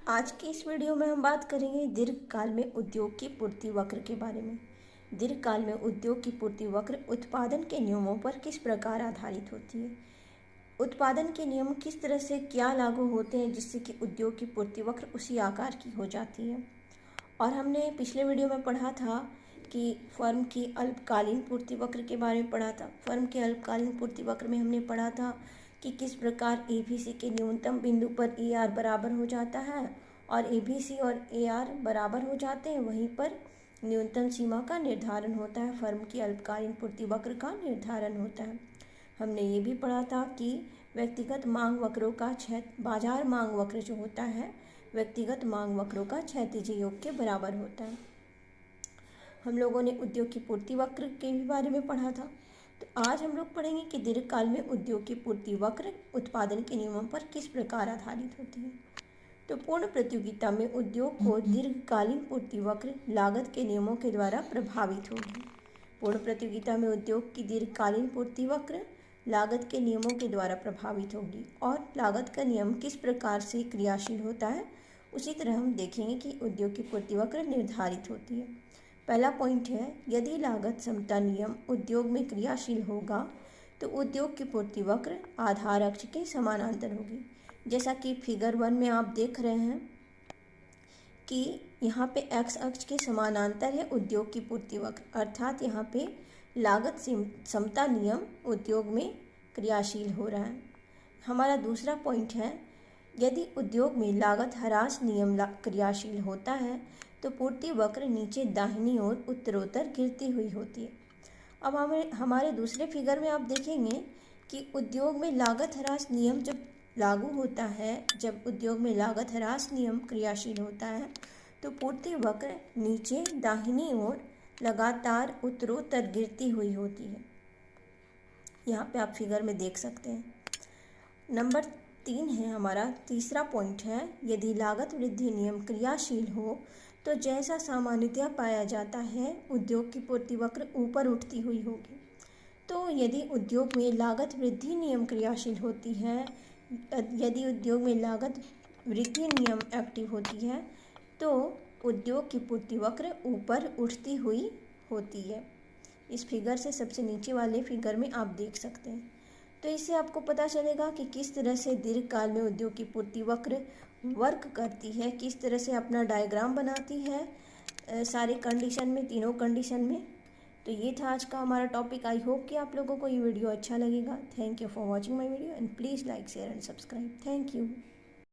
आज की इस वीडियो में हम बात करेंगे दीर्घकाल में उद्योग की पूर्ति वक्र के बारे में। दीर्घकाल में उद्योग की पूर्ति वक्र उत्पादन के नियमों पर किस प्रकार आधारित होती है। उत्पादन के नियम किस तरह से क्या लागू होते हैं जिससे कि उद्योग की पूर्ति वक्र उसी आकार की हो जाती है। और हमने पिछले वीडियो में पढ़ा था कि फर्म की अल्पकालीन पूर्ति वक्र के बारे में पढ़ा था। फर्म के अल्पकालीन पूर्ति वक्र में हमने पढ़ा था कि किस प्रकार एबीसी के न्यूनतम बिंदु पर एआर बराबर हो जाता है और एबीसी और एआर बराबर हो जाते हैं, वहीं पर न्यूनतम सीमा का निर्धारण होता है, फर्म की अल्पकालीन पूर्ति वक्र का निर्धारण होता है। हमने ये भी पढ़ा था कि व्यक्तिगत मांग वक्रों का बाजार मांग वक्र जो होता है व्यक्तिगत मांग वक्रों का क्षैतिज योग के बराबर होता है। हम लोगों ने उद्योग की पूर्ति वक्र के भी बारे में पढ़ा था। तो आज हम लोग पढ़ेंगे कि दीर्घकाल में उद्योग की पूर्ति वक्र उत्पादन के नियमों पर किस प्रकार आधारित होती है। तो पूर्ण प्रतियोगिता में उद्योग को दीर्घकालीन पूर्ति वक्र लागत के नियमों के द्वारा प्रभावित होगी। पूर्ण प्रतियोगिता में उद्योग की दीर्घकालीन पूर्ति वक्र लागत के नियमों के द्वारा प्रभावित होगी और लागत का नियम किस प्रकार से क्रियाशील होता है उसी तरह हम देखेंगे कि उद्योग की पूर्ति वक्र निर्धारित होती है। पहला पॉइंट है, यदि लागत समता नियम उद्योग में क्रियाशील होगा तो उद्योग की पूर्ति वक्र आधार अक्ष के समानांतर होगी। जैसा कि फिगर 1 में आप देख रहे हैं कि यहाँ पे एक्स अक्ष के समानांतर है उद्योग की पूर्ति वक्र, अर्थात यहाँ पे लागत समता नियम उद्योग में क्रियाशील हो रहा है। हमारा दूसरा पॉइंट है, यदि उद्योग में लागत ह्रास नियम क्रियाशील होता है तो पूर्ति वक्र नीचे दाहिनी ओर उत्तरोत्तर गिरती हुई होती है। अब हमारे दूसरे फिगर में आप देखेंगे कि उद्योग में लागत ह्रास नियम जब लागू होता है, जब उद्योग में लागत ह्रास नियम क्रियाशील होता है तो पूर्ति वक्र नीचे दाहिनी ओर लगातार उत्तरोत्तर गिरती हुई होती है। यहाँ पे आप फिगर में देख सकते हैं। नंबर 3 है हमारा तीसरा पॉइंट है, यदि लागत वृद्धि नियम क्रियाशील हो तो जैसा सामान्यतया पाया जाता है उद्योग की पूर्ति वक्र ऊपर उठती हुई होगी। तो यदि उद्योग में लागत वृद्धि नियम क्रियाशील होती है, यदि उद्योग में लागत वृद्धि नियम एक्टिव होती है तो उद्योग की पूर्ति वक्र ऊपर उठती हुई होती है। इस फिगर से सबसे नीचे वाले फिगर में आप देख सकते हैं। तो इससे आपको पता चलेगा कि किस तरह से दीर्घकाल में उद्योग की पूर्ति वक्र वर्क करती है, किस तरह से अपना डायग्राम बनाती है सारे कंडीशन में, तीनों कंडीशन में। तो ये था आज का हमारा टॉपिक। आई होप कि आप लोगों को ये वीडियो अच्छा लगेगा। Thank you for watching my video and please like share and subscribe. Thank you.